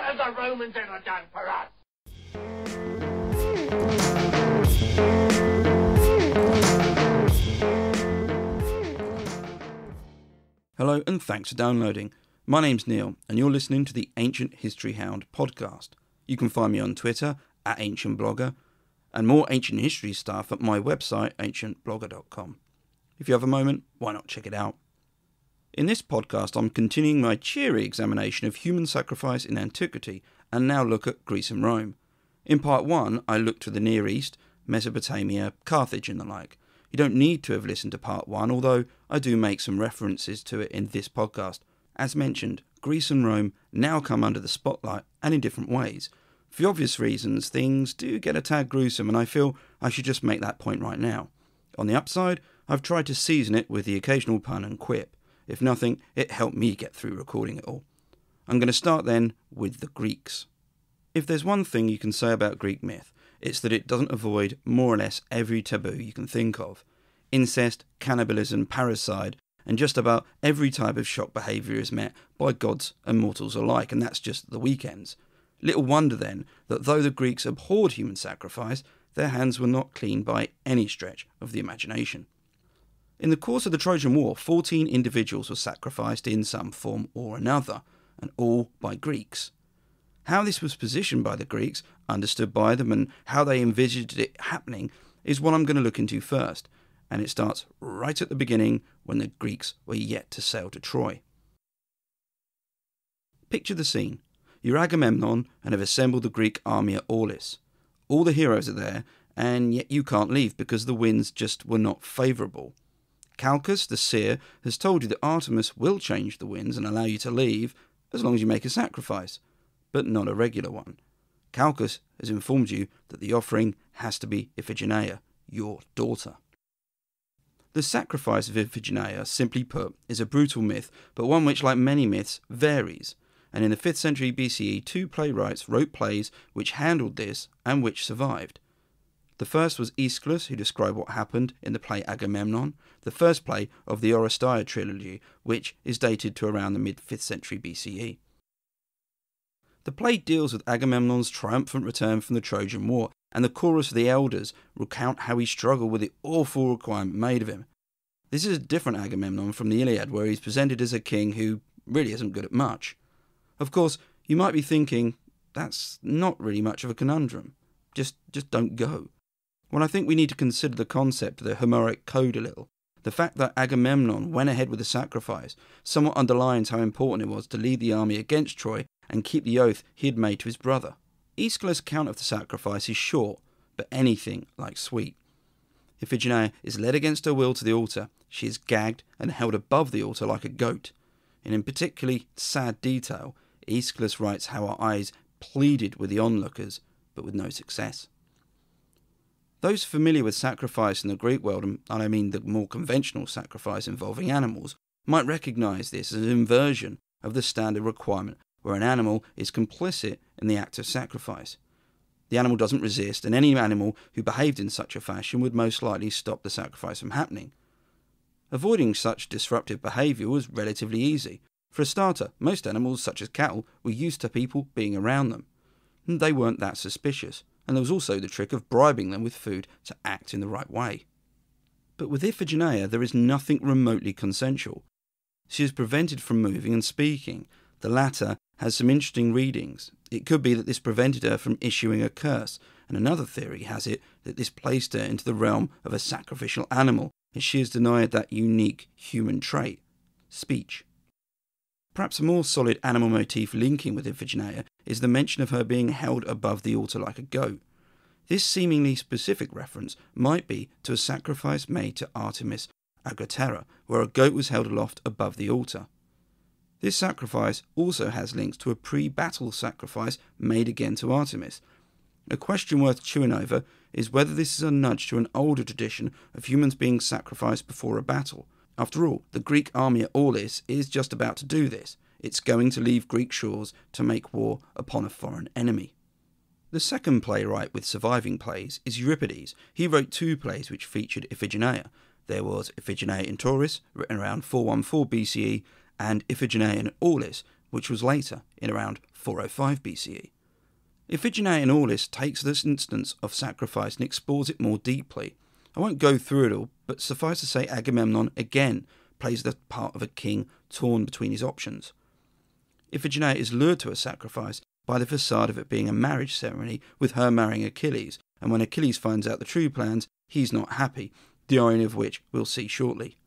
have the Romans ever done for us? Hello and thanks for downloading. My name's Neil and you're listening to the Ancient History Hound podcast. You can find me on Twitter @AncientBlogger and more ancient history stuff at my website ancientblogger.com. If you have a moment, why not check it out? In this podcast I'm continuing my cheery examination of human sacrifice in antiquity and now look at Greece and Rome. In part 1 I looked to the Near East, Mesopotamia, Carthage and the like. You don't need to have listened to part 1, although I do make some references to it in this podcast. As mentioned, Greece and Rome now come under the spotlight, and in different ways. For obvious reasons, things do get a tad gruesome, and I feel I should just make that point right now. On the upside, I've tried to season it with the occasional pun and quip. If nothing, it helped me get through recording it all. I'm going to start then with the Greeks. If there's one thing you can say about Greek myth, it's that it doesn't avoid more or less every taboo you can think of. Incest, cannibalism, parricide, and just about every type of shock behaviour is met by gods and mortals alike, and that's just the weekends. Little wonder then that though the Greeks abhorred human sacrifice, their hands were not clean by any stretch of the imagination. In the course of the Trojan War, 14 individuals were sacrificed in some form or another, and all by Greeks. How this was positioned by the Greeks, understood by them, and how they envisaged it happening is what I'm going to look into first, and it starts right at the beginning when the Greeks were yet to sail to Troy. Picture the scene. You're Agamemnon and have assembled the Greek army at Aulis. All the heroes are there, and yet you can't leave because the winds just were not favourable. Calchas, the seer, has told you that Artemis will change the winds and allow you to leave as long as you make a sacrifice, but not a regular one. Calchas has informed you that the offering has to be Iphigenia, your daughter. The sacrifice of Iphigenia, simply put, is a brutal myth, but one which, like many myths, varies. And in the 5th century BCE, 2 playwrights wrote plays which handled this and which survived. The first was Aeschylus, who described what happened in the play Agamemnon, the first play of the Oresteia trilogy, which is dated to around the mid-5th century BCE. The play deals with Agamemnon's triumphant return from the Trojan War, and the chorus of the elders recount how he struggled with the awful requirement made of him. This is a different Agamemnon from the Iliad, where he's presented as a king who really isn't good at much. Of course, you might be thinking, that's not really much of a conundrum. Just don't go. Well, I think we need to consider the concept of the Homeric code a little. The fact that Agamemnon went ahead with the sacrifice somewhat underlines how important it was to lead the army against Troy and keep the oath he had made to his brother. Aeschylus' account of the sacrifice is short, but anything like sweet. Iphigenia is led against her will to the altar. She is gagged and held above the altar like a goat. And in particularly sad detail, Aeschylus writes how our eyes pleaded with the onlookers, but with no success. Those familiar with sacrifice in the Greek world, and I mean the more conventional sacrifice involving animals, might recognise this as an inversion of the standard requirement where an animal is complicit in the act of sacrifice. The animal doesn't resist, and any animal who behaved in such a fashion would most likely stop the sacrifice from happening. Avoiding such disruptive behaviour was relatively easy. For a starter, most animals, such as cattle, were used to people being around them. And they weren't that suspicious, and there was also the trick of bribing them with food to act in the right way. But with Iphigenia there is nothing remotely consensual. She is prevented from moving and speaking. The latter has some interesting readings. It could be that this prevented her from issuing a curse, and another theory has it that this placed her into the realm of a sacrificial animal, and she is denied that unique human trait, speech. Perhaps a more solid animal motif linking with Iphigenia is the mention of her being held above the altar like a goat. This seemingly specific reference might be to a sacrifice made to Artemis Agroterra, where a goat was held aloft above the altar. This sacrifice also has links to a pre-battle sacrifice made again to Artemis. A question worth chewing over is whether this is a nudge to an older tradition of humans being sacrificed before a battle. After all, the Greek army at Aulis is just about to do this. It's going to leave Greek shores to make war upon a foreign enemy. The second playwright with surviving plays is Euripides. He wrote 2 plays which featured Iphigenia. There was Iphigenia in Tauris, written around 414 BCE, and Iphigenia in Aulis, which was later, in around 405 BCE. Iphigenia in Aulis takes this instance of sacrifice and explores it more deeply. I won't go through it all, but suffice to say Agamemnon again plays the part of a king torn between his options. Iphigenia is lured to a sacrifice by the facade of it being a marriage ceremony with her marrying Achilles, and when Achilles finds out the true plans, he's not happy, the irony of which we'll see shortly.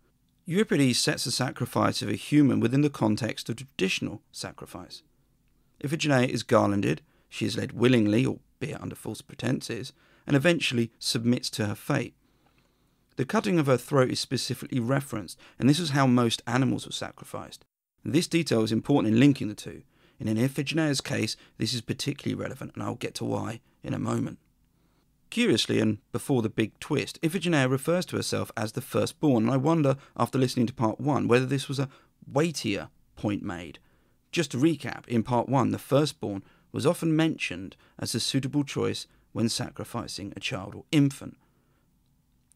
Euripides sets the sacrifice of a human within the context of traditional sacrifice. Iphigenia is garlanded, she is led willingly, albeit under false pretences, and eventually submits to her fate. The cutting of her throat is specifically referenced, and this is how most animals were sacrificed. This detail is important in linking the two, and in Iphigenia's case this is particularly relevant, and I'll get to why in a moment. Curiously, and before the big twist, Iphigenia refers to herself as the firstborn, and I wonder, after listening to part 1, whether this was a weightier point made. Just to recap, in part 1, the firstborn was often mentioned as a suitable choice when sacrificing a child or infant.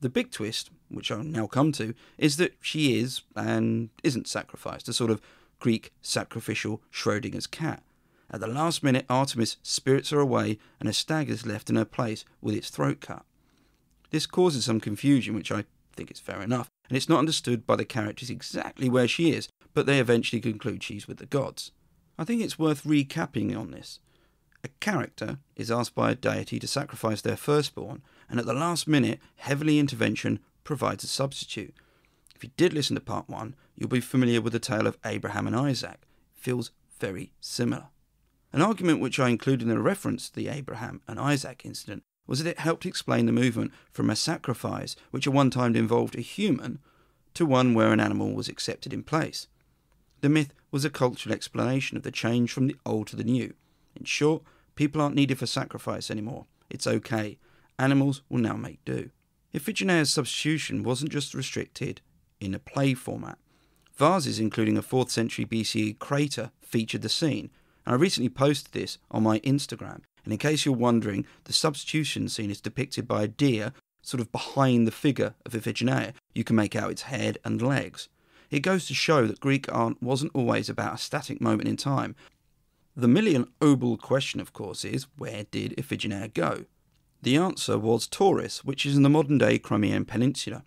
The big twist, which I'll now come to, is that she is and isn't sacrificed, a sort of Greek sacrificial Schrodinger's cat. At the last minute, Artemis spirits her away and a stag is left in her place with its throat cut. This causes some confusion, which I think is fair enough, and it's not understood by the characters exactly where she is, but they eventually conclude she's with the gods. I think it's worth recapping on this. A character is asked by a deity to sacrifice their firstborn, and at the last minute, heavenly intervention provides a substitute. If you did listen to part 1, you'll be familiar with the tale of Abraham and Isaac. It feels very similar. An argument which I included in a reference to the Abraham and Isaac incident was that it helped explain the movement from a sacrifice which at one time involved a human to one where an animal was accepted in place. The myth was a cultural explanation of the change from the old to the new. In short, people aren't needed for sacrifice anymore. It's okay. Animals will now make do. Iphigenia's substitution wasn't just restricted in a play format. Vases, including a 4th century BCE crater, featured the scene, and I recently posted this on my Instagram, and in case you're wondering, the substitution scene is depicted by a deer sort of behind the figure of Iphigenia. You can make out its head and legs. It goes to show that Greek art wasn't always about a static moment in time. The million-obal question, of course, is, where did Iphigenia go? The answer was Tauris, which is in the modern-day Crimean Peninsula.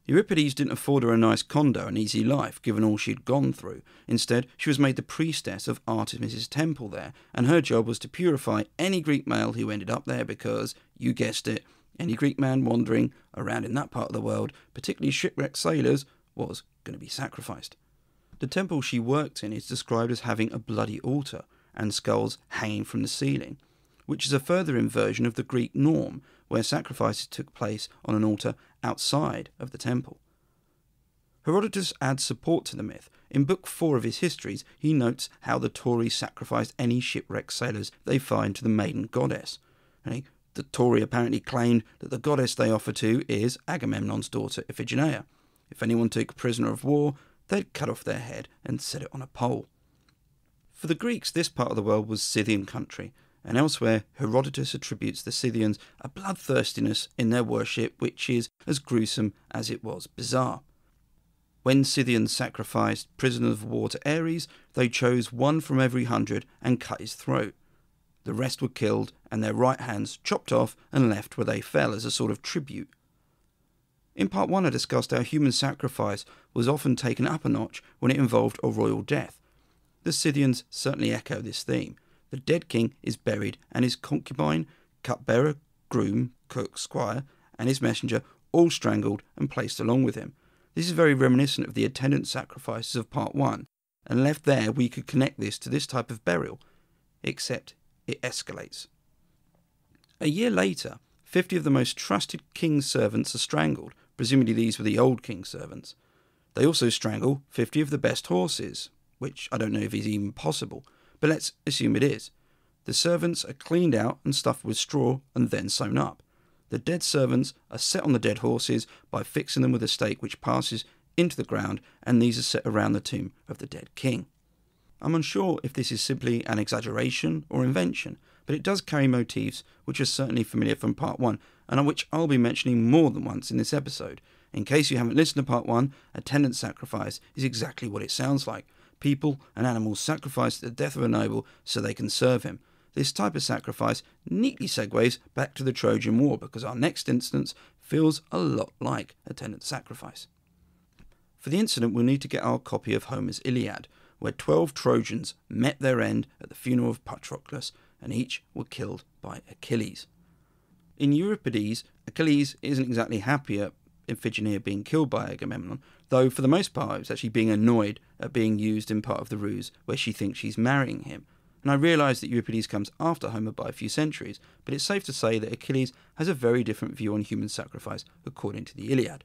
Euripides didn't afford her a nice condo and easy life, given all she'd gone through. Instead, she was made the priestess of Artemis's temple there, and her job was to purify any Greek male who ended up there because, you guessed it, any Greek man wandering around in that part of the world, particularly shipwrecked sailors, was going to be sacrificed. The temple she worked in is described as having a bloody altar and skulls hanging from the ceiling, which is a further inversion of the Greek norm, where sacrifices took place on an altar outside of the temple. Herodotus adds support to the myth. In Book 4 of his Histories, he notes how the Tauri sacrificed any shipwrecked sailors they find to the maiden goddess. The Tauri apparently claimed that the goddess they offer to is Agamemnon's daughter Iphigenia. If anyone took a prisoner of war, they'd cut off their head and set it on a pole. For the Greeks, this part of the world was Scythian country, and elsewhere Herodotus attributes the Scythians a bloodthirstiness in their worship which is as gruesome as it was bizarre. When Scythians sacrificed prisoners of war to Ares, they chose one from every 100 and cut his throat. The rest were killed and their right hands chopped off and left where they fell as a sort of tribute. In part 1 I discussed how human sacrifice was often taken up a notch when it involved a royal death. The Scythians certainly echo this theme. The dead king is buried and his concubine, cupbearer, groom, cook, squire and his messenger all strangled and placed along with him. This is very reminiscent of the attendant sacrifices of part 1, and left there we could connect this to this type of burial, except it escalates. A year later, 50 of the most trusted king's servants are strangled. Presumably these were the old king's servants. They also strangle 50 of the best horses, which I don't know if is even possible, but let's assume it is. The servants are cleaned out and stuffed with straw and then sewn up. The dead servants are set on the dead horses by fixing them with a stake which passes into the ground, and these are set around the tomb of the dead king. I'm unsure if this is simply an exaggeration or invention, but it does carry motifs which are certainly familiar from part 1, and on which I'll be mentioning more than once in this episode. In case you haven't listened to part 1, attendant sacrifice is exactly what it sounds like. People and animals sacrifice the death of a noble so they can serve him. This type of sacrifice neatly segues back to the Trojan War, because our next instance feels a lot like attendant sacrifice. For the incident, we'll need to get our copy of Homer's Iliad, where 12 Trojans met their end at the funeral of Patroclus, and each were killed by Achilles. In Euripides, Achilles isn't exactly happy at Iphigenia being killed by Agamemnon, though for the most part it's actually being annoyed at being used in part of the ruse where she thinks she's marrying him. And I realise that Euripides comes after Homer by a few centuries, but it's safe to say that Achilles has a very different view on human sacrifice according to the Iliad.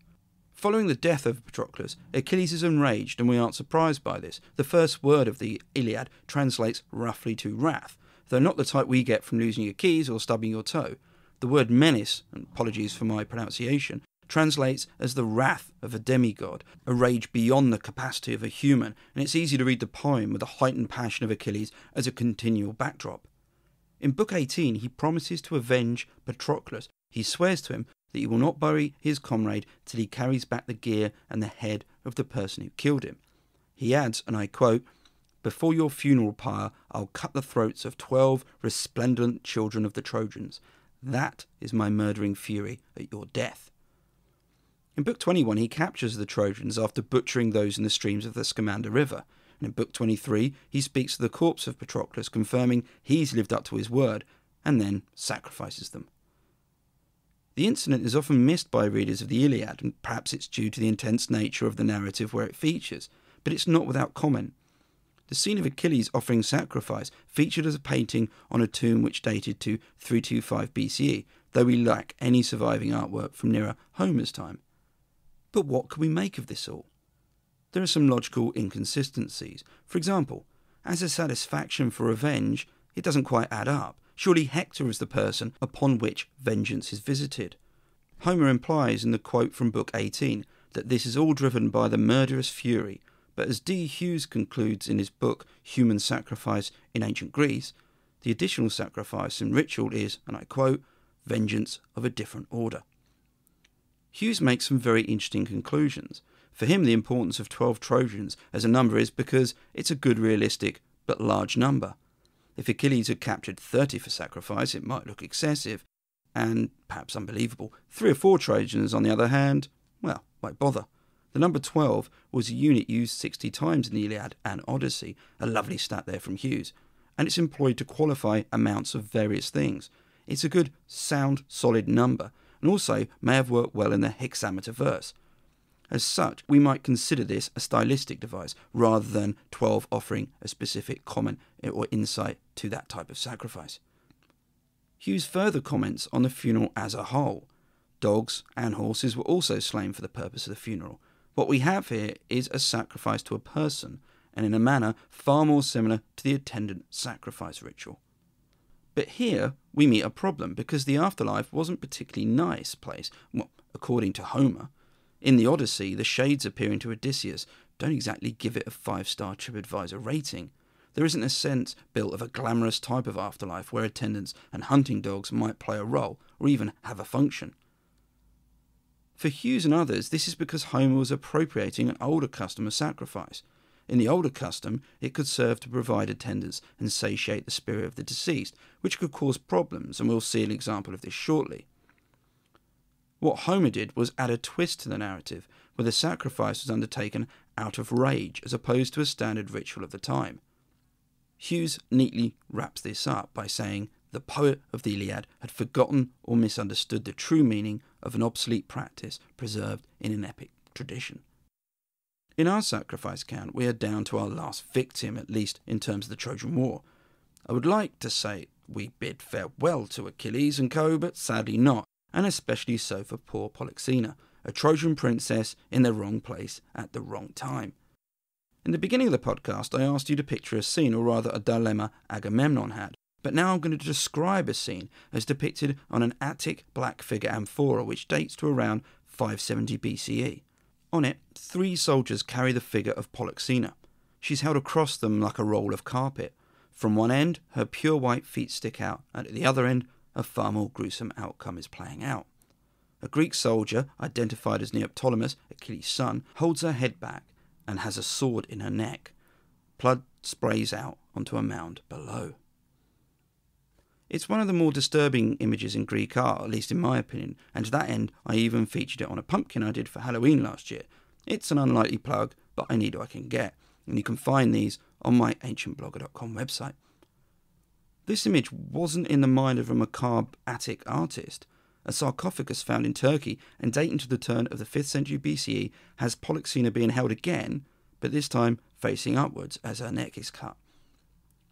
Following the death of Patroclus, Achilles is enraged, and we aren't surprised by this. The first word of the Iliad translates roughly to wrath, though not the type we get from losing your keys or stubbing your toe. The word menace, and apologies for my pronunciation, translates as the wrath of a demigod, a rage beyond the capacity of a human, and it's easy to read the poem with the heightened passion of Achilles as a continual backdrop. In Book 18, he promises to avenge Patroclus. He swears to him that he will not bury his comrade till he carries back the gear and the head of the person who killed him. He adds, and I quote, "Before your funeral pyre, I'll cut the throats of 12 resplendent children of the Trojans. That is my murdering fury at your death." In Book 21, he captures the Trojans after butchering those in the streams of the Scamander River. And in Book 23, he speaks to the corpse of Patroclus, confirming he's lived up to his word, and then sacrifices them. The incident is often missed by readers of the Iliad, and perhaps it's due to the intense nature of the narrative where it features, but it's not without comment. The scene of Achilles offering sacrifice featured as a painting on a tomb which dated to 325 BCE, though we lack any surviving artwork from nearer Homer's time. But what can we make of this all? There are some logical inconsistencies. For example, as a satisfaction for revenge, it doesn't quite add up. Surely Hector is the person upon which vengeance is visited. Homer implies in the quote from Book 18 that this is all driven by the murderous fury, but as D. Hughes concludes in his book Human Sacrifice in Ancient Greece, the additional sacrifice and ritual is, and I quote, vengeance of a different order. Hughes makes some very interesting conclusions. For him, the importance of 12 Trojans as a number is because it's a good, realistic, but large number. If Achilles had captured 30 for sacrifice, it might look excessive, and perhaps unbelievable. 3 or 4 Trojans, on the other hand, well, why bother? The number 12 was a unit used 60 times in the Iliad and Odyssey, a lovely stat there from Hughes, and it's employed to qualify amounts of various things. It's a good, sound, solid number, and also may have worked well in the hexameter verse. As such, we might consider this a stylistic device, rather than 12 offering a specific comment or insight to that type of sacrifice. Hughes further comments on the funeral as a whole. Dogs and horses were also slain for the purpose of the funeral. What we have here is a sacrifice to a person, and in a manner far more similar to the attendant sacrifice ritual. But here we meet a problem, because the afterlife wasn't a particularly nice place, well, according to Homer. In the Odyssey, the shades appearing to Odysseus don't exactly give it a 5-star TripAdvisor rating. There isn't a sense built of a glamorous type of afterlife where attendants and hunting dogs might play a role, or even have a function. For Hughes and others, this is because Homer was appropriating an older custom of sacrifice. In the older custom, it could serve to provide attendance and satiate the spirit of the deceased, which could cause problems, and we'll see an example of this shortly. What Homer did was add a twist to the narrative, where the sacrifice was undertaken out of rage as opposed to a standard ritual of the time. Hughes neatly wraps this up by saying the poet of the Iliad had forgotten or misunderstood the true meaning of an obsolete practice preserved in an epic tradition. In our sacrifice count, we are down to our last victim, at least in terms of the Trojan War. I would like to say we bid farewell to Achilles and co, but sadly not, and especially so for poor Polyxena, a Trojan princess in the wrong place at the wrong time. In the beginning of the podcast, I asked you to picture a scene, or rather a dilemma Agamemnon had, but now I'm going to describe a scene as depicted on an Attic black figure amphora which dates to around 570 BCE. On it, 3 soldiers carry the figure of Polyxena. She's held across them like a roll of carpet. From one end, her pure white feet stick out, and at the other end, a far more gruesome outcome is playing out. A Greek soldier, identified as Neoptolemus, Achilles' son, holds her head back and has a sword in her neck. blood sprays out onto a mound below. It's one of the more disturbing images in Greek art, at least in my opinion, and to that end I even featured it on a pumpkin I did for Halloween last year. It's an unlikely plug, but I need what I can get, and you can find these on my ancientblogger.com website. This image wasn't in the mind of a macabre Attic artist. A sarcophagus found in Turkey and dating to the turn of the 5th century BCE has Polyxena being held again, but this time facing upwards as her neck is cut.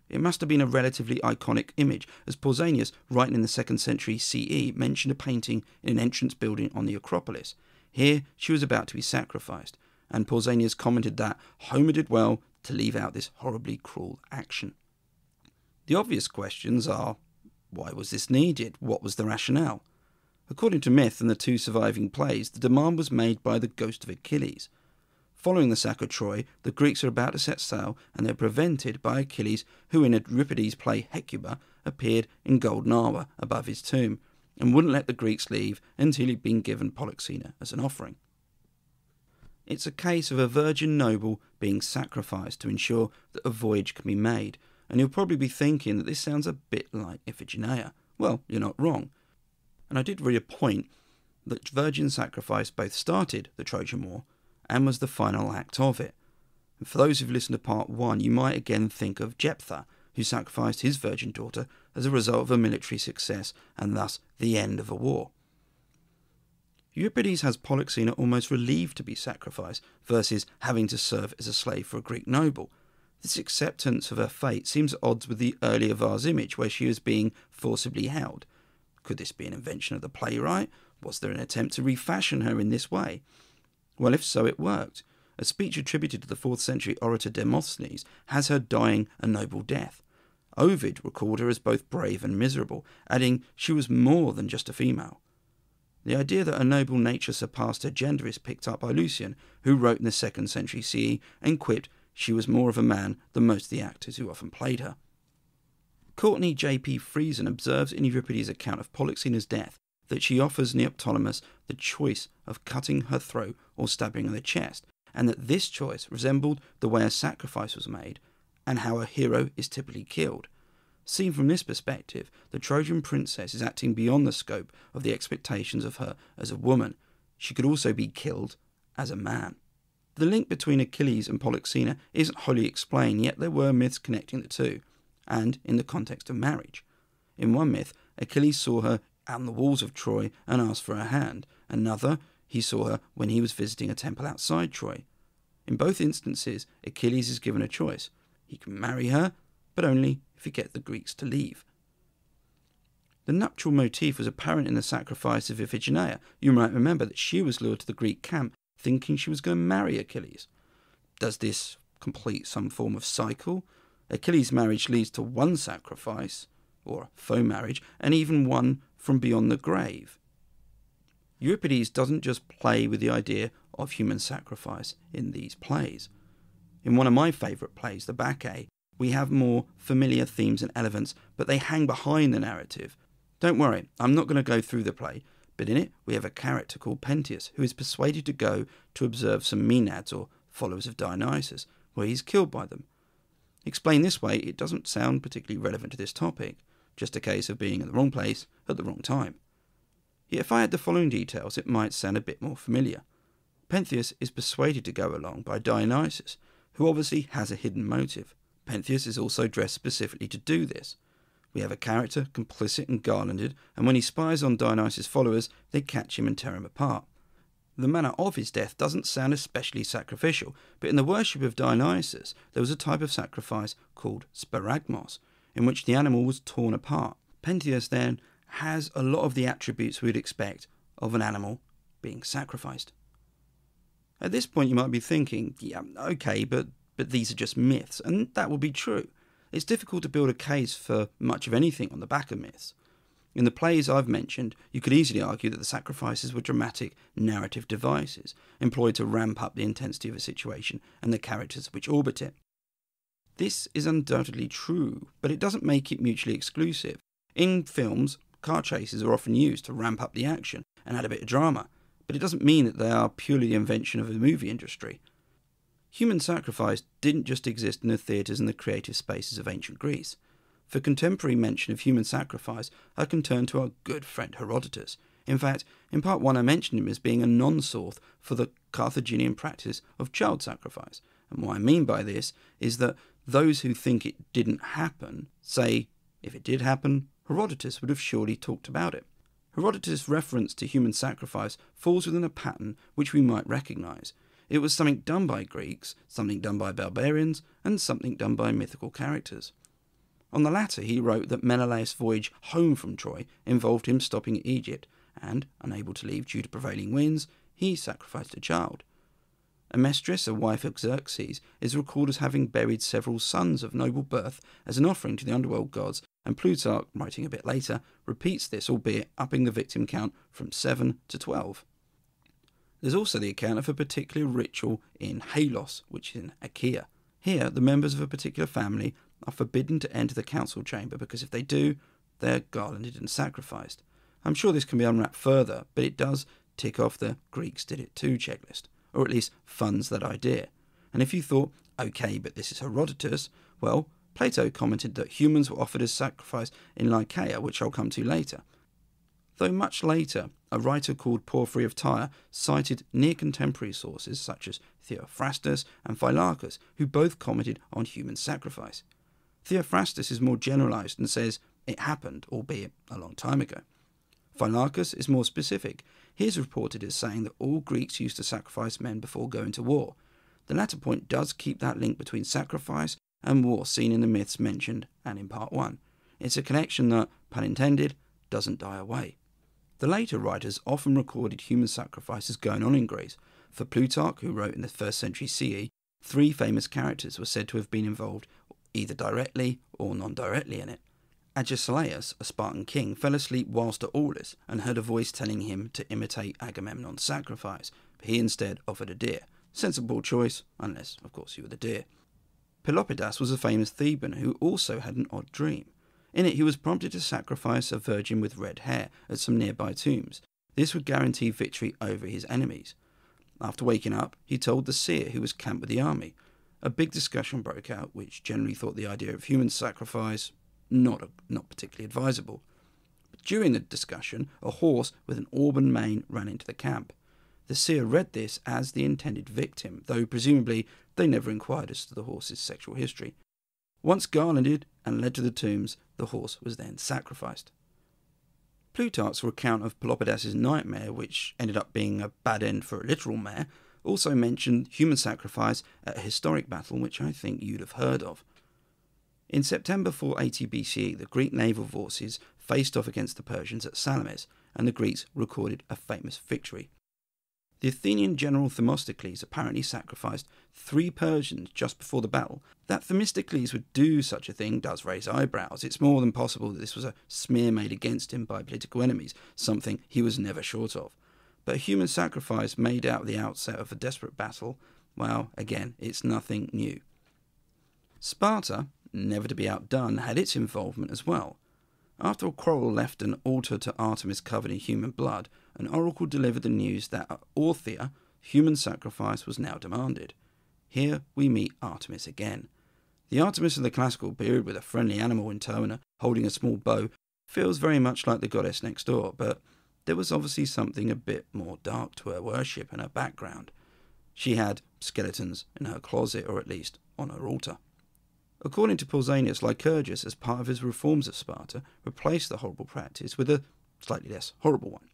It must have been a relatively iconic image, as Pausanias, writing in the 2nd century CE, mentioned a painting in an entrance building on the Acropolis. Here she was about to be sacrificed, and Pausanias commented that Homer did well to leave out this horribly cruel action. The obvious questions are, why was this needed? What was the rationale? According to myth and the 2 surviving plays, the demand was made by the ghost of Achilles. Following the sack of Troy, the Greeks are about to set sail, and they're prevented by Achilles, who in Euripides' play Hecuba appeared in golden armour above his tomb, and wouldn't let the Greeks leave until he'd been given Polyxena as an offering. It's a case of a virgin noble being sacrificed to ensure that a voyage can be made, and you'll probably be thinking that this sounds a bit like Iphigenia. Well, you're not wrong. And I did read a point that virgin sacrifice both started the Trojan War and was the final act of it. And for those who've listened to part 1, you might again think of Jephthah, who sacrificed his virgin daughter as a result of a military success and thus the end of a war. Euripides has Polyxena almost relieved to be sacrificed versus having to serve as a slave for a Greek noble. This acceptance of her fate seems at odds with the earlier vase image where she was being forcibly held. Could this be an invention of the playwright? Was there an attempt to refashion her in this way? Well, if so, it worked. A speech attributed to the 4th century orator Demosthenes has her dying a noble death. Ovid recalled her as both brave and miserable, adding she was more than just a female. The idea that a noble nature surpassed her gender is picked up by Lucian, who wrote in the 2nd century CE and quipped she was more of a man than most of the actors who often played her. Courtney J.P. Friesen observes in Euripides' account of Polyxena's death that she offers Neoptolemus the choice of cutting her throat or stabbing her in the chest, and that this choice resembled the way a sacrifice was made and how a hero is typically killed. Seen from this perspective, the Trojan princess is acting beyond the scope of the expectations of her as a woman. She could also be killed as a man. The link between Achilles and Polyxena isn't wholly explained, yet there were myths connecting the two, and in the context of marriage. In one myth, Achilles saw her on the walls of Troy and asked for her hand. Another, he saw her when he was visiting a temple outside Troy. In both instances, Achilles is given a choice. He can marry her, but only if he gets the Greeks to leave. The nuptial motif was apparent in the sacrifice of Iphigenia. You might remember that she was lured to the Greek camp thinking she was going to marry Achilles. Does this complete some form of cycle? Achilles' marriage leads to one sacrifice, or a faux marriage, and even one from beyond the grave. Euripides doesn't just play with the idea of human sacrifice in these plays. In one of my favourite plays, the Bacchae, we have more familiar themes and elements, but they hang behind the narrative. Don't worry, I'm not going to go through the play, but in it we have a character called Pentheus who is persuaded to go to observe some Maenads, or followers of Dionysus, where he's killed by them. Explained this way, it doesn't sound particularly relevant to this topic, just a case of being in the wrong place at the wrong time. Yet if I had the following details, it might sound a bit more familiar. Pentheus is persuaded to go along by Dionysus, who obviously has a hidden motive. Pentheus is also dressed specifically to do this. We have a character complicit and garlanded, and when he spies on Dionysus' followers, they catch him and tear him apart. The manner of his death doesn't sound especially sacrificial, but in the worship of Dionysus, there was a type of sacrifice called sparagmos, in which the animal was torn apart. Pentheus then has a lot of the attributes we'd expect of an animal being sacrificed. At this point you might be thinking, yeah, okay, but these are just myths, and that would be true. It's difficult to build a case for much of anything on the back of myths. In the plays I've mentioned, you could easily argue that the sacrifices were dramatic narrative devices, employed to ramp up the intensity of a situation and the characters which orbit it. This is undoubtedly true, but it doesn't make it mutually exclusive. In films, car chases are often used to ramp up the action and add a bit of drama, but it doesn't mean that they are purely the invention of the movie industry. Human sacrifice didn't just exist in the theatres and the creative spaces of ancient Greece. For contemporary mention of human sacrifice, I can turn to our good friend Herodotus. In fact, in part 1 I mentioned him as being a non-source for the Carthaginian practice of child sacrifice. And what I mean by this is that those who think it didn't happen say, if it did happen, Herodotus would have surely talked about it. Herodotus' reference to human sacrifice falls within a pattern which we might recognise. It was something done by Greeks, something done by barbarians, and something done by mythical characters. On the latter, he wrote that Menelaus' voyage home from Troy involved him stopping at Egypt, and, unable to leave due to prevailing winds, he sacrificed a child. Amestris, a wife of Xerxes, is recalled as having buried several sons of noble birth as an offering to the underworld gods, and Plutarch, writing a bit later, repeats this, albeit upping the victim count from 7 to 12. There's also the account of a particular ritual in Halos, which is in Achaea. Here, the members of a particular family are forbidden to enter the council chamber because if they do, they're garlanded and sacrificed. I'm sure this can be unwrapped further, but it does tick off the Greeks did it too checklist, or at least funds that idea. And if you thought, okay, but this is Herodotus, well, Plato commented that humans were offered as sacrifice in Lycaea, which I'll come to later. Though much later, a writer called Porphyry of Tyre cited near-contemporary sources such as Theophrastus and Philaucus, who both commented on human sacrifice. Theophrastus is more generalised and says it happened, albeit a long time ago. Philaucus is more specific. He is reported as saying that all Greeks used to sacrifice men before going to war. The latter point does keep that link between sacrifice and war seen in the myths mentioned and in part 1. It's a connection that, pun intended, doesn't die away. The later writers often recorded human sacrifices going on in Greece. For Plutarch, who wrote in the 1st century CE, 3 famous characters were said to have been involved either directly or non-directly in it. Agesilaus, a Spartan king, fell asleep whilst at Aulis and heard a voice telling him to imitate Agamemnon's sacrifice, but he instead offered a deer. Sensible choice, unless, of course, you were the deer. Pelopidas was a famous Theban who also had an odd dream. In it, he was prompted to sacrifice a virgin with red hair at some nearby tombs. This would guarantee victory over his enemies. After waking up, he told the seer who was camped with the army. A big discussion broke out, which generally thought the idea of human sacrifice not particularly advisable. But during the discussion, a horse with an auburn mane ran into the camp. The seer read this as the intended victim, though presumably they never inquired as to the horse's sexual history. Once garlanded and led to the tombs, the horse was then sacrificed. Plutarch's account of Pelopidas' nightmare, which ended up being a bad end for a literal mare, also mentioned human sacrifice at a historic battle which I think you'd have heard of. In September 480 BCE, the Greek naval forces faced off against the Persians at Salamis, and the Greeks recorded a famous victory. The Athenian general Themistocles apparently sacrificed 3 Persians just before the battle. That Themistocles would do such a thing does raise eyebrows. It's more than possible that this was a smear made against him by political enemies, something he was never short of. But a human sacrifice made out at the outset of a desperate battle, well, again, it's nothing new. Sparta, never to be outdone, had its involvement as well. After a quarrel left an altar to Artemis covered in human blood, an oracle delivered the news that at Orthia, human sacrifice was now demanded. Here we meet Artemis again. The Artemis of the classical period, with a friendly animal in tow and holding a small bow, feels very much like the goddess next door, but there was obviously something a bit more dark to her worship and her background. She had skeletons in her closet, or at least on her altar. According to Pausanias, Lycurgus, as part of his reforms of Sparta, replaced the horrible practice with a slightly less horrible one.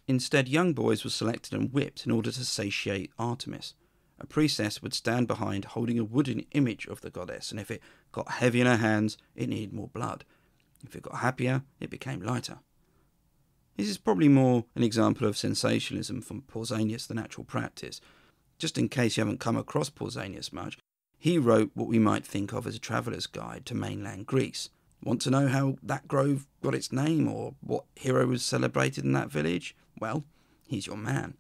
Instead, young boys were selected and whipped in order to satiate Artemis. A priestess would stand behind holding a wooden image of the goddess, and if it got heavy in her hands, it needed more blood. If it got happier, it became lighter. This is probably more an example of sensationalism from Pausanias than actual practice. Just in case you haven't come across Pausanias much, he wrote what we might think of as a traveller's guide to mainland Greece. Want to know how that grove got its name, or what hero was celebrated in that village? Well, he's your man.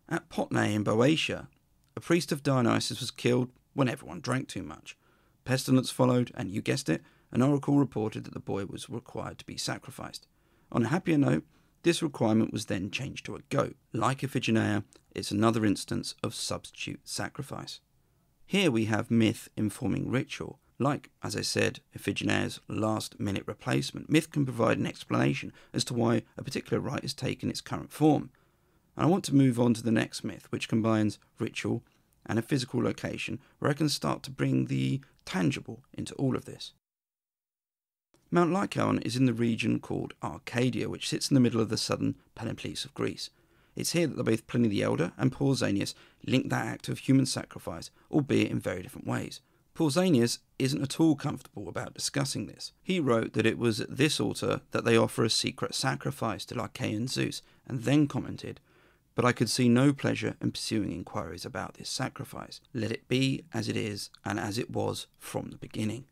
At Potne in Boeotia, a priest of Dionysus was killed when everyone drank too much. Pestilence followed, and you guessed it, an oracle reported that the boy was required to be sacrificed. On a happier note, this requirement was then changed to a goat. Like Iphigenia, it's another instance of substitute sacrifice. Here we have myth informing ritual. Like, as I said, Iphigenia's last-minute replacement, myth can provide an explanation as to why a particular rite has taken its current form. And I want to move on to the next myth, which combines ritual and a physical location, where I can start to bring the tangible into all of this. Mount Lycaon is in the region called Arcadia, which sits in the middle of the southern Peloponnese of Greece. It's here that both Pliny the Elder and Pausanias link that act of human sacrifice, albeit in very different ways. Pausanias isn't at all comfortable about discussing this. He wrote that it was at this altar that they offer a secret sacrifice to Lycaean Zeus, and then commented, "But I could see no pleasure in pursuing inquiries about this sacrifice. Let it be as it is, and as it was from the beginning."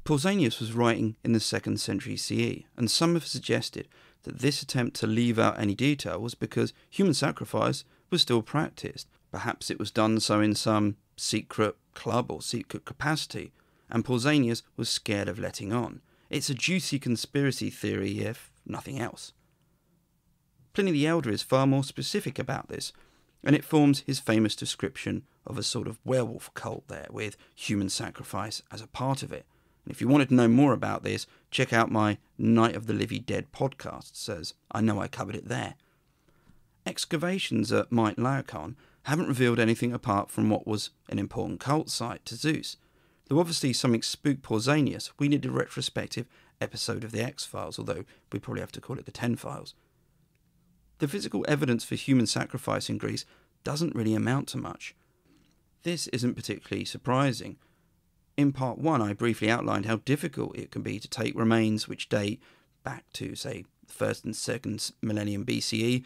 Pausanias was writing in the 2nd century CE, and some have suggested that this attempt to leave out any detail was because human sacrifice was still practiced. Perhaps it was done so in some secret club or secret capacity, and Pausanias was scared of letting on. It's a juicy conspiracy theory, if nothing else. Pliny the Elder is far more specific about this, and it forms his famous description of a sort of werewolf cult there, with human sacrifice as a part of it. And if you wanted to know more about this, check out my Night of the Living Dead podcast, as I know I covered it there. Excavations at Mount Lycaon haven't revealed anything apart from what was an important cult site to Zeus. Though obviously something spooked Pausanias, we need a retrospective episode of the X-Files, although we probably have to call it the 10 Files. The physical evidence for human sacrifice in Greece doesn't really amount to much. This isn't particularly surprising. In part 1, I briefly outlined how difficult it can be to take remains which date back to, say, the 1st and 2nd millennium BCE,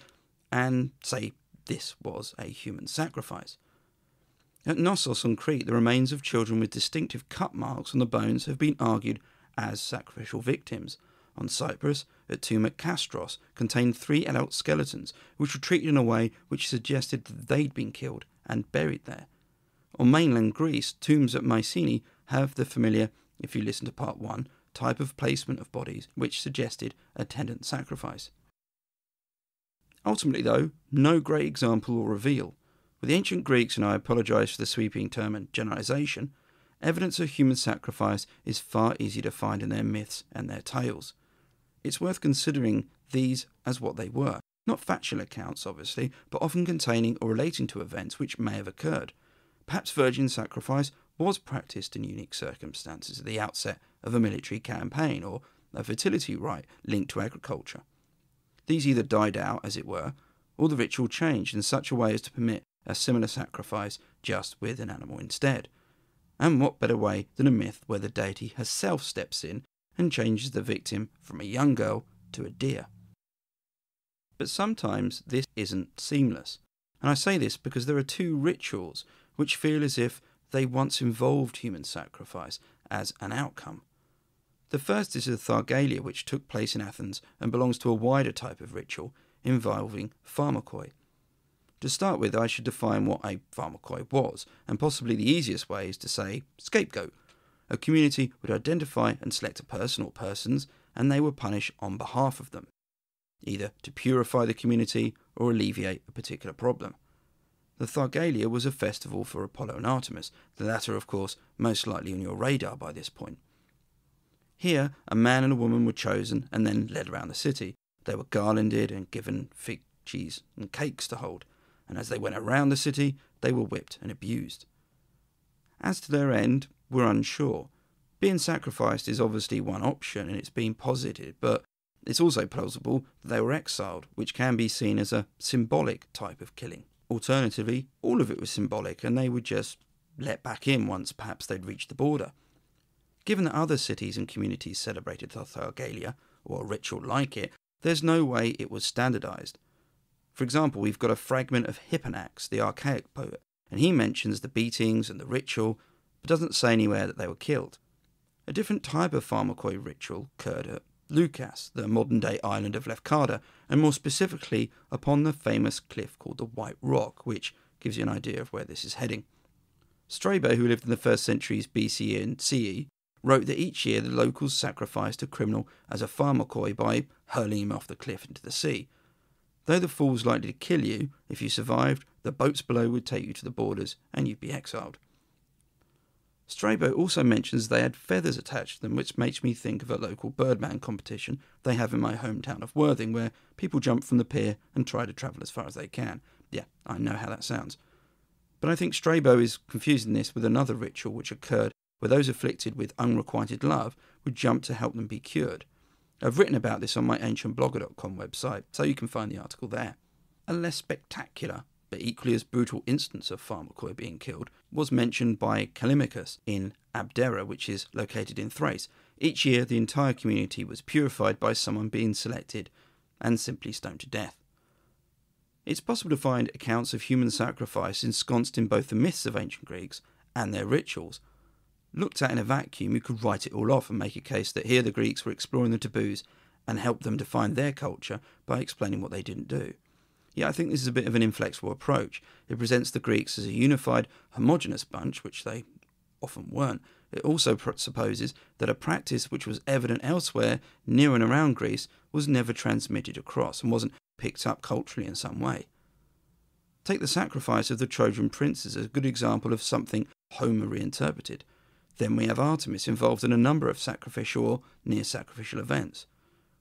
and say this was a human sacrifice. At Knossos on Crete, the remains of children with distinctive cut marks on the bones have been argued as sacrificial victims. On Cyprus, a tomb at Castros contained 3 adult skeletons, which were treated in a way which suggested that they'd been killed and buried there. On mainland Greece, tombs at Mycenae have the familiar, if you listen to part 1, type of placement of bodies, which suggested attendant sacrifice. Ultimately, though, no great example or reveal. With the ancient Greeks, and I apologise for the sweeping term and generalisation, evidence of human sacrifice is far easier to find in their myths and their tales. It's worth considering these as what they were, not factual accounts, obviously, but often containing or relating to events which may have occurred. Perhaps virgin sacrifice was practiced in unique circumstances at the outset of a military campaign, or a fertility rite linked to agriculture. These either died out, as it were, or the ritual changed in such a way as to permit a similar sacrifice just with an animal instead. And what better way than a myth where the deity herself steps in and changes the victim from a young girl to a deer? But sometimes this isn't seamless, and I say this because there are 2 rituals which feel as if they once involved human sacrifice as an outcome. The first is the Thargelia, which took place in Athens and belongs to a wider type of ritual involving pharmakoi. To start with, I should define what a pharmakoi was, and possibly the easiest way is to say scapegoat. A community would identify and select a person or persons, and they would punish on behalf of them, either to purify the community or alleviate a particular problem. The Thargelia was a festival for Apollo and Artemis, the latter, of course, most likely on your radar by this point. Here, a man and a woman were chosen and then led around the city. They were garlanded and given fig, cheese, and cakes to hold, and as they went around the city, they were whipped and abused. As to their end, we're unsure. Being sacrificed is obviously one option, and it's been posited, but it's also plausible that they were exiled, which can be seen as a symbolic type of killing. Alternatively, all of it was symbolic, and they were just let back in once perhaps they'd reached the border. Given that other cities and communities celebrated the Thargelia, or a ritual like it, there's no way it was standardised. For example, we've got a fragment of Hipponax, the archaic poet, and he mentions the beatings and the ritual, but doesn't say anywhere that they were killed. A different type of pharmakoi ritual occurred at Leucas, the modern-day island of Lefkada, and more specifically upon the famous cliff called the White Rock, which gives you an idea of where this is heading. Strabo, who lived in the 1st centuries BCE and CE, wrote that each year the locals sacrificed a criminal as a pharmakoi by hurling him off the cliff into the sea. Though the fall was likely to kill you, if you survived, the boats below would take you to the borders and you'd be exiled. Strabo also mentions they had feathers attached to them, which makes me think of a local birdman competition they have in my hometown of Worthing, where people jump from the pier and try to travel as far as they can. Yeah, I know how that sounds. But I think Strabo is confusing this with another ritual which occurred where those afflicted with unrequited love would jump to help them be cured. I've written about this on my ancientblogger.com website, so you can find the article there. A less spectacular, but equally as brutal instance of Pharmacoia being killed was mentioned by Callimachus in Abdera, which is located in Thrace. Each year, the entire community was purified by someone being selected and simply stoned to death. It's possible to find accounts of human sacrifice ensconced in both the myths of ancient Greeks and their rituals. Looked at in a vacuum, you could write it all off and make a case that here the Greeks were exploring the taboos and helped them define their culture by explaining what they didn't do. Yet I think this is a bit of an inflexible approach. It presents the Greeks as a unified, homogeneous bunch, which they often weren't. It also supposes that a practice which was evident elsewhere, near and around Greece, was never transmitted across and wasn't picked up culturally in some way. Take the sacrifice of the Trojan princes as a good example of something Homer reinterpreted. Then we have Artemis involved in a number of sacrificial or near-sacrificial events.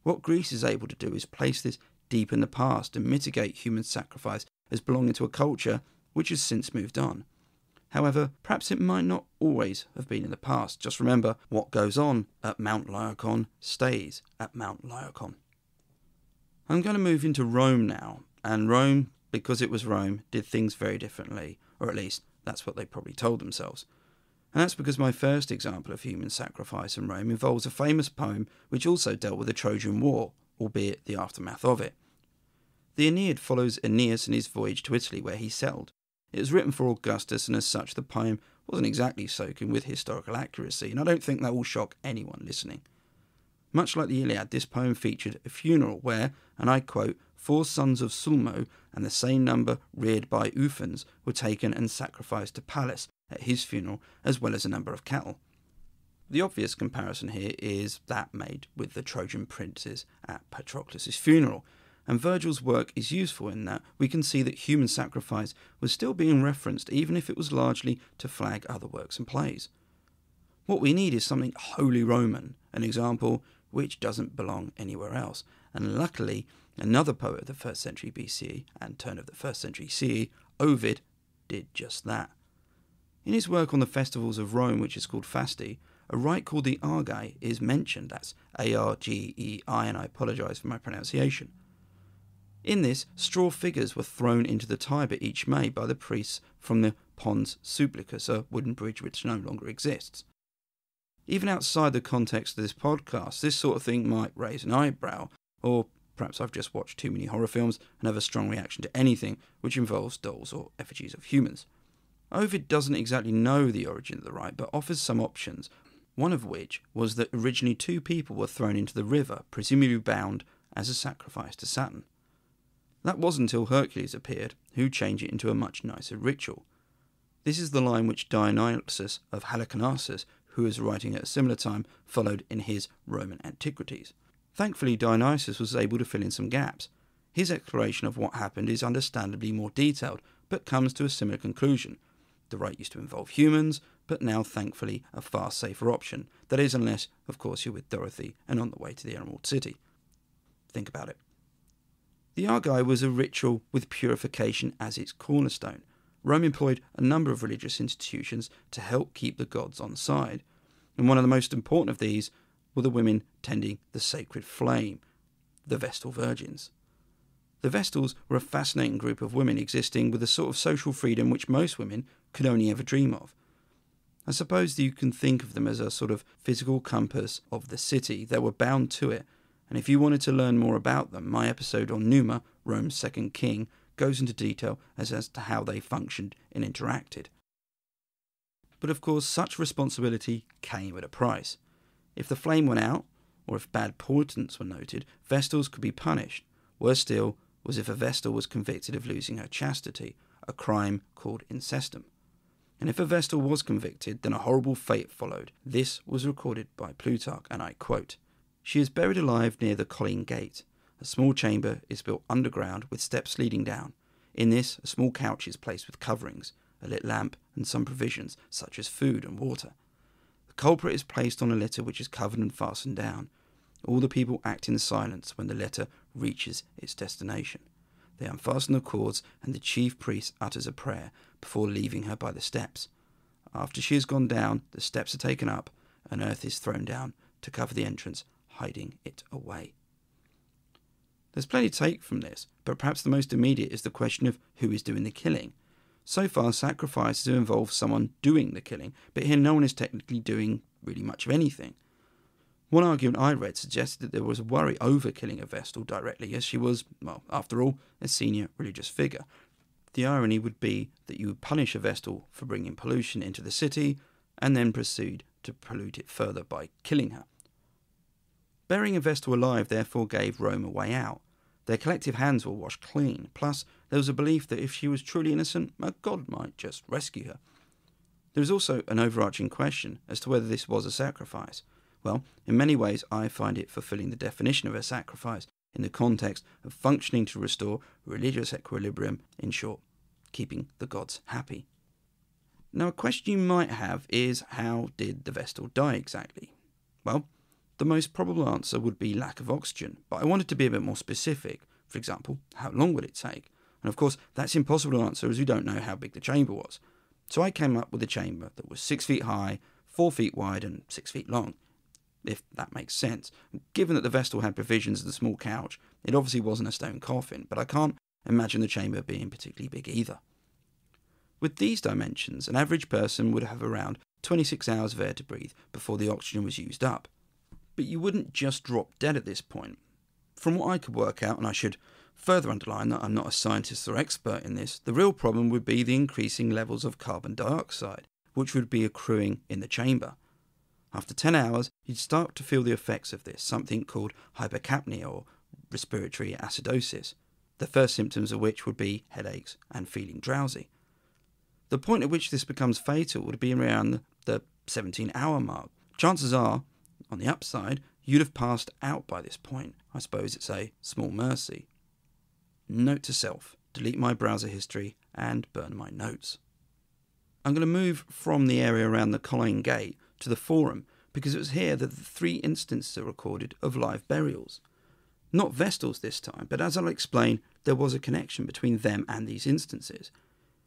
What Greece is able to do is place this deep in the past and mitigate human sacrifice as belonging to a culture which has since moved on. However, perhaps it might not always have been in the past. Just remember, what goes on at Mount Lycaon stays at Mount Lycaon. I'm going to move into Rome now, and Rome, because it was Rome, did things very differently, or at least that's what they probably told themselves. And that's because my first example of human sacrifice in Rome involves a famous poem which also dealt with the Trojan War, albeit the aftermath of it. The Aeneid follows Aeneas in his voyage to Italy, where he settled. It was written for Augustus, and as such the poem wasn't exactly soaking with historical accuracy, and I don't think that will shock anyone listening. Much like the Iliad, this poem featured a funeral where, and I quote, 4 sons of Sulmo and the same number reared by Ufens were taken and sacrificed to Pallas at his funeral, as well as a number of cattle. The obvious comparison here is that made with the Trojan princes at Patroclus' funeral, and Virgil's work is useful in that we can see that human sacrifice was still being referenced, even if it was largely to flag other works and plays. What we need is something wholly Roman, an example which doesn't belong anywhere else, and luckily another poet of the 1st century BCE and turn of the 1st century CE, Ovid, did just that. In his work on the festivals of Rome, which is called Fasti, a rite called the Argai is mentioned. That's Argei, and I apologise for my pronunciation. In this, straw figures were thrown into the Tiber each May by the priests from the Pons Supplicus, a wooden bridge which no longer exists. Even outside the context of this podcast, this sort of thing might raise an eyebrow, or perhaps I've just watched too many horror films and have a strong reaction to anything which involves dolls or effigies of humans. Ovid doesn't exactly know the origin of the rite, but offers some options, one of which was that originally 2 people were thrown into the river, presumably bound as a sacrifice to Saturn. That wasn't until Hercules appeared, who changed it into a much nicer ritual. This is the line which Dionysius of Halicarnassus, who was writing at a similar time, followed in his Roman Antiquities. Thankfully, Dionysius was able to fill in some gaps. His exploration of what happened is understandably more detailed, but comes to a similar conclusion. The rite used to involve humans, but now, thankfully, a far safer option. That is, unless, of course, you're with Dorothy and on the way to the Emerald City. Think about it. The Argai was a ritual with purification as its cornerstone. Rome employed a number of religious institutions to help keep the gods on side, and one of the most important of these were the women tending the sacred flame, the Vestal Virgins. The Vestals were a fascinating group of women existing with a sort of social freedom which most women could only ever dream of. I suppose that you can think of them as a sort of physical compass of the city. They were bound to it, and if you wanted to learn more about them, my episode on Numa, Rome's second king, goes into detail as to how they functioned and interacted. But of course, such responsibility came at a price. If the flame went out, or if bad portents were noted, Vestals could be punished. Worse still was if a Vestal was convicted of losing her chastity, a crime called incestum. And if a Vestal was convicted, then a horrible fate followed. This was recorded by Plutarch, and I quote, "She is buried alive near the Colline Gate. A small chamber is built underground with steps leading down. In this, a small couch is placed with coverings, a lit lamp, and some provisions, such as food and water. culprit is placed on a litter which is covered and fastened down. All the people act in silence when the litter reaches its destination. They unfasten the cords, and the chief priest utters a prayer before leaving her by the steps. After she has gone down, the steps are taken up, and earth is thrown down to cover the entrance, hiding it away. There's plenty to take from this, but perhaps the most immediate is the question of who is doing the killing. So far, sacrifices have involved someone doing the killing, but here no one is technically doing really much of anything. One argument I read suggested that there was a worry over killing a Vestal directly, as she was, well, after all, a senior religious figure. The irony would be that you would punish a Vestal for bringing pollution into the city, and then proceed to pollute it further by killing her. Burying a Vestal alive therefore gave Rome a way out. Their collective hands were washed clean, plus there was a belief that if she was truly innocent, a god might just rescue her. There is also an overarching question as to whether this was a sacrifice. Well, in many ways I find it fulfilling the definition of a sacrifice in the context of functioning to restore religious equilibrium, in short, keeping the gods happy. Now, a question you might have is, how did the Vestal die exactly? Well, the most probable answer would be lack of oxygen, but I wanted to be a bit more specific. For example, how long would it take? And of course, that's impossible to answer as we don't know how big the chamber was. So I came up with a chamber that was 6 feet high, 4 feet wide and 6 feet long, if that makes sense. Given that the Vestal had provisions and a small couch, it obviously wasn't a stone coffin, but I can't imagine the chamber being particularly big either. With these dimensions, an average person would have around 26 hours of air to breathe before the oxygen was used up. But you wouldn't just drop dead at this point. From what I could work out, and I should further underline that I'm not a scientist or expert in this, the real problem would be the increasing levels of carbon dioxide, which would be accruing in the chamber. After 10 hours, you'd start to feel the effects of this, something called hypercapnia or respiratory acidosis, the first symptoms of which would be headaches and feeling drowsy. The point at which this becomes fatal would be around the 17-hour mark. Chances are, on the upside, you'd have passed out by this point. I suppose it's a small mercy. Note to self, delete my browser history and burn my notes. I'm going to move from the area around the Colline Gate to the Forum, because it was here that the 3 instances are recorded of live burials. Not Vestals this time, but as I'll explain, there was a connection between them and these instances.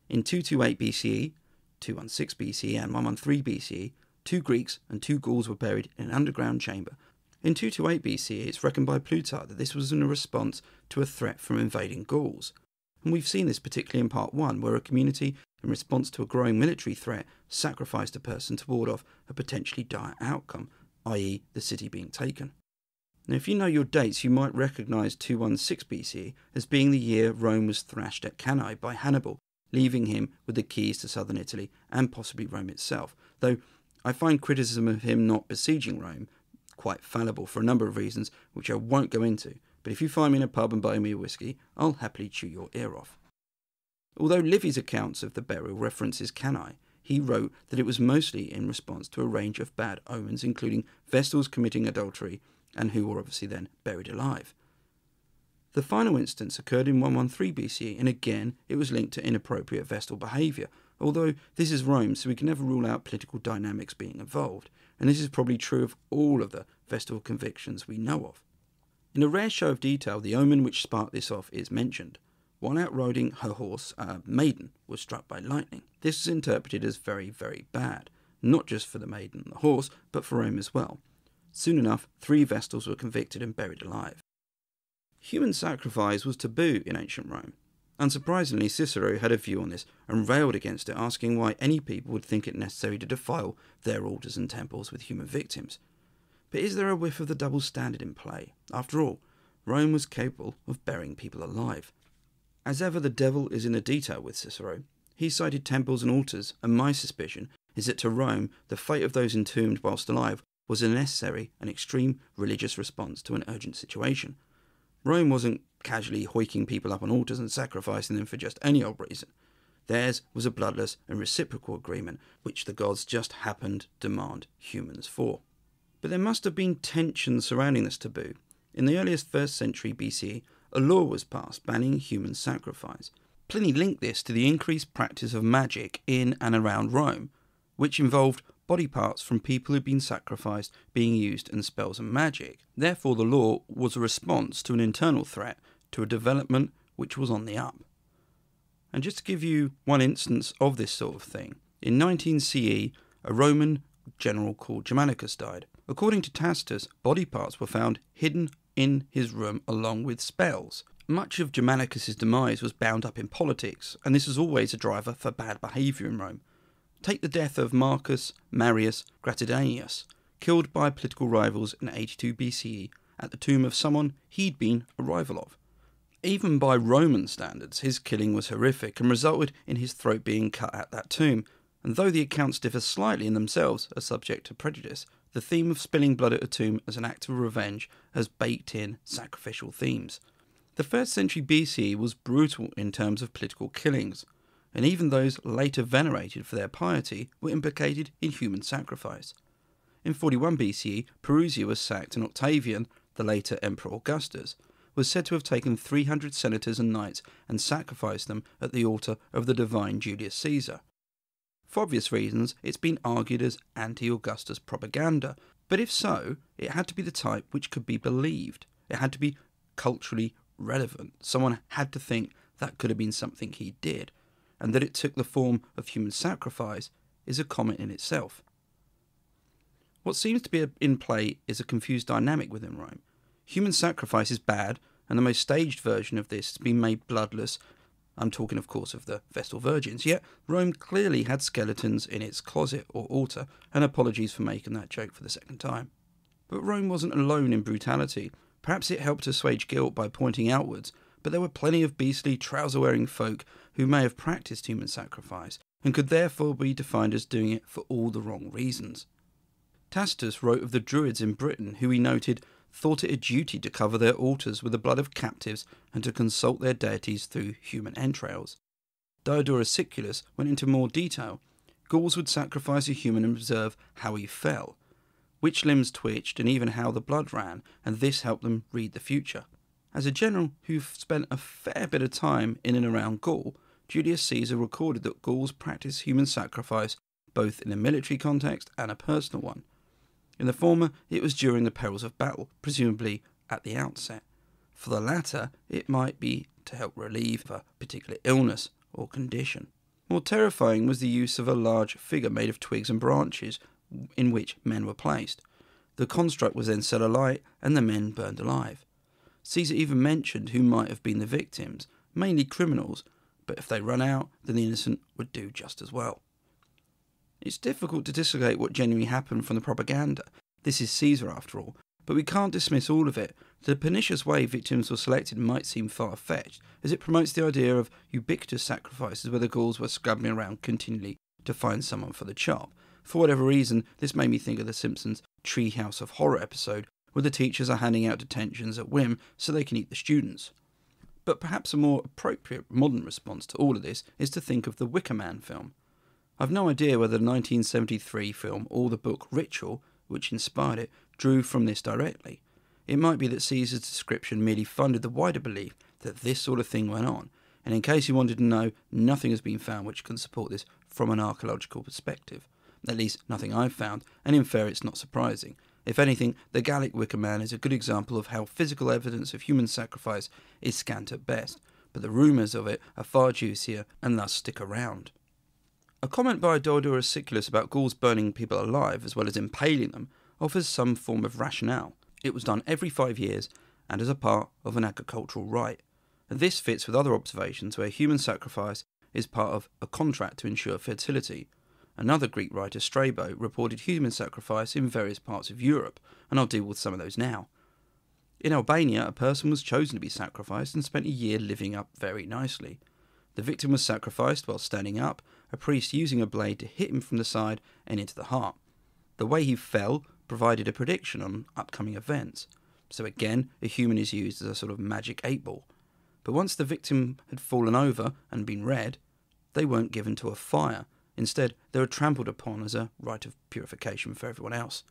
In 228 BCE, 216 BCE and 113 BCE, 2 Greeks and 2 Gauls were buried in an underground chamber. In 228 BCE, it's reckoned by Plutarch that this was in a response to a threat from invading Gauls. And we've seen this particularly in Part 1, where a community, in response to a growing military threat, sacrificed a person to ward off a potentially dire outcome, i.e. the city being taken. Now, if you know your dates, you might recognise 216 BCE as being the year Rome was thrashed at Cannae by Hannibal, leaving him with the keys to southern Italy and possibly Rome itself, though I find criticism of him not besieging Rome quite fallible for a number of reasons which I won't go into, but if you find me in a pub and buy me a whiskey, I'll happily chew your ear off. Although Livy's accounts of the burial references Cannae, he wrote that it was mostly in response to a range of bad omens, including Vestals committing adultery and who were obviously then buried alive. The final instance occurred in 113 BCE, and again it was linked to inappropriate Vestal behaviour, although this is Rome, so we can never rule out political dynamics being involved, and this is probably true of all of the Vestal convictions we know of. In a rare show of detail, the omen which sparked this off is mentioned. While out riding her horse, a maiden was struck by lightning. This was interpreted as very, very bad, not just for the maiden and the horse, but for Rome as well. Soon enough, 3 Vestals were convicted and buried alive. Human sacrifice was taboo in ancient Rome. Unsurprisingly, Cicero had a view on this and railed against it, asking why any people would think it necessary to defile their altars and temples with human victims. But is there a whiff of the double standard in play? After all, Rome was capable of burying people alive. As ever, the devil is in the detail with Cicero. He cited temples and altars, and my suspicion is that to Rome, the fate of those entombed whilst alive was a necessary and extreme religious response to an urgent situation. Rome wasn't casually hoiking people up on altars and sacrificing them for just any old reason. Theirs was a bloodless and reciprocal agreement, which the gods just happened to demand humans for. But there must have been tension surrounding this taboo. In the earliest 1st century BCE, a law was passed banning human sacrifice. Pliny linked this to the increased practice of magic in and around Rome, which involved body parts from people who'd been sacrificed being used in spells and magic. Therefore, the law was a response to an internal threat, to a development which was on the up. And just to give you one instance of this sort of thing, in 19 CE, a Roman general called Germanicus died. According to Tacitus, body parts were found hidden in his room along with spells. Much of Germanicus' demise was bound up in politics, and this was always a driver for bad behaviour in Rome. Take the death of Marcus Marius Gratidianus, killed by political rivals in 82 BCE at the tomb of someone he'd been a rival of. Even by Roman standards, his killing was horrific and resulted in his throat being cut at that tomb, and though the accounts differ slightly in themselves, are subject to prejudice, the theme of spilling blood at a tomb as an act of revenge has baked in sacrificial themes. The 1st century BCE was brutal in terms of political killings, and even those later venerated for their piety were implicated in human sacrifice. In 41 BCE, Perusia was sacked, and Octavian, the later Emperor Augustus, was said to have taken 300 senators and knights and sacrificed them at the altar of the divine Julius Caesar. For obvious reasons, it's been argued as anti-Augustus propaganda, but if so, it had to be the type which could be believed. It had to be culturally relevant. Someone had to think that could have been something he did, and that it took the form of human sacrifice is a comment in itself. What seems to be in play is a confused dynamic within Rome. Human sacrifice is bad, and the most staged version of this has been made bloodless. I'm talking, of course, of the Vestal Virgins, yet Rome clearly had skeletons in its closet or altar, and apologies for making that joke for the second time. But Rome wasn't alone in brutality. Perhaps it helped assuage guilt by pointing outwards, but there were plenty of beastly, trouser-wearing folk who may have practiced human sacrifice, and could therefore be defined as doing it for all the wrong reasons. Tacitus wrote of the Druids in Britain, who he noted thought it a duty to cover their altars with the blood of captives and to consult their deities through human entrails. Diodorus Siculus went into more detail. Gauls would sacrifice a human and observe how he fell, which limbs twitched, and even how the blood ran, and this helped them read the future. As a general who spent a fair bit of time in and around Gaul, Julius Caesar recorded that Gauls practiced human sacrifice both in a military context and a personal one. In the former, it was during the perils of battle, presumably at the outset. For the latter, it might be to help relieve a particular illness or condition. More terrifying was the use of a large figure made of twigs and branches in which men were placed. The construct was then set alight and the men burned alive. Caesar even mentioned who might have been the victims, mainly criminals, but if they run out, then the innocent would do just as well. It's difficult to dissociate what genuinely happened from the propaganda. This is Caesar after all, but we can't dismiss all of it. The pernicious way victims were selected might seem far-fetched, as it promotes the idea of ubiquitous sacrifices where the Gauls were scrabbling around continually to find someone for the chop. For whatever reason, this made me think of the Simpsons' Treehouse of Horror episode, where the teachers are handing out detentions at whim so they can eat the students. But perhaps a more appropriate modern response to all of this is to think of the Wicker Man film. I've no idea whether the 1973 film or the book Ritual, which inspired it, drew from this directly. It might be that Caesar's description merely funded the wider belief that this sort of thing went on, and in case you wanted to know, nothing has been found which can support this from an archaeological perspective. At least nothing I've found, and in fair it's not surprising. If anything, the Gallic Wicker Man is a good example of how physical evidence of human sacrifice is scant at best, but the rumours of it are far juicier and thus stick around. A comment by Diodorus Siculus about Gauls burning people alive as well as impaling them offers some form of rationale. It was done every 5 years and as a part of an agricultural rite. And this fits with other observations where human sacrifice is part of a contract to ensure fertility. Another Greek writer, Strabo, reported human sacrifice in various parts of Europe, and I'll deal with some of those now. In Albania, a person was chosen to be sacrificed and spent a year living up very nicely. The victim was sacrificed while standing up, a priest using a blade to hit him from the side and into the heart. The way he fell provided a prediction on upcoming events. So again, a human is used as a sort of magic 8-ball. But once the victim had fallen over and been red, they weren't given to a fire. Instead, they were trampled upon as a rite of purification for everyone else.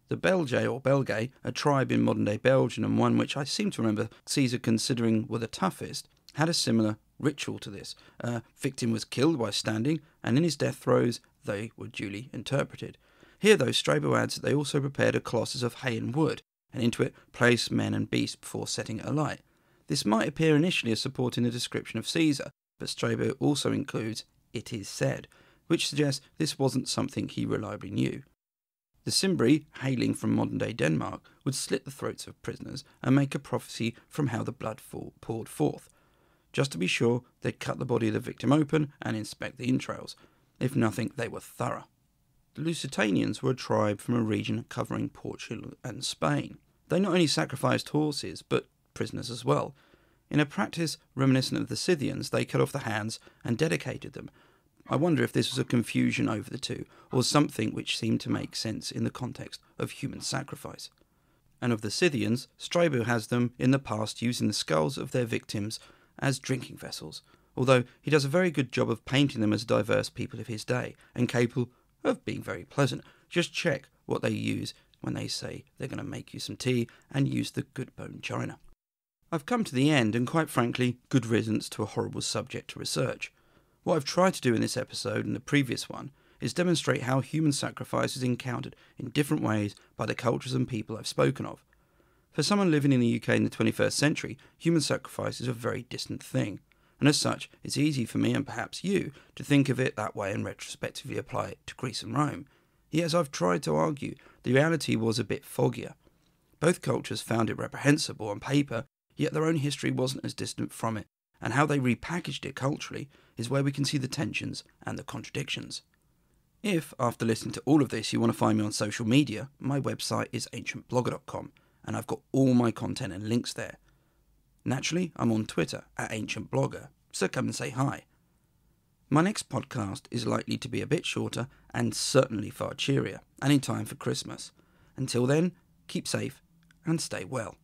The Belgae or Belgae, a tribe in modern-day Belgium and one which I seem to remember Caesar considering were the toughest, had a similar ritual to this. A victim was killed by standing, and in his death throes they were duly interpreted. Here, though, Strabo adds that they also prepared a colossus of hay and wood, and into it placed men and beasts before setting it alight. This might appear initially as supporting the description of Caesar, but Strabo also includes "it is said," which suggests this wasn't something he reliably knew. The Cimbri, hailing from modern-day Denmark, would slit the throats of prisoners and make a prophecy from how the blood poured forth. Just to be sure, they'd cut the body of the victim open and inspect the entrails. If nothing, they were thorough. The Lusitanians were a tribe from a region covering Portugal and Spain. They not only sacrificed horses, but prisoners as well. In a practice reminiscent of the Scythians, they cut off the hands and dedicated them. I wonder if this was a confusion over the two, or something which seemed to make sense in the context of human sacrifice. And of the Scythians, Strabo has them in the past using the skulls of their victims as drinking vessels, although he does a very good job of painting them as diverse people of his day, and capable of being very pleasant. Just check what they use when they say they're going to make you some tea and use the good bone china. I've come to the end, and quite frankly, good riddance to a horrible subject to research. What I've tried to do in this episode and the previous one is demonstrate how human sacrifice is encountered in different ways by the cultures and people I've spoken of. For someone living in the UK in the 21st century, human sacrifice is a very distant thing, and as such, it's easy for me and perhaps you to think of it that way and retrospectively apply it to Greece and Rome. Yet as I've tried to argue, the reality was a bit foggier. Both cultures found it reprehensible on paper, yet their own history wasn't as distant from it, and how they repackaged it culturally is where we can see the tensions and the contradictions. If, after listening to all of this, you want to find me on social media, my website is ancientblogger.com, and I've got all my content and links there. Naturally, I'm on Twitter @ancientblogger, so come and say hi. My next podcast is likely to be a bit shorter and certainly far cheerier, and in time for Christmas. Until then, keep safe and stay well.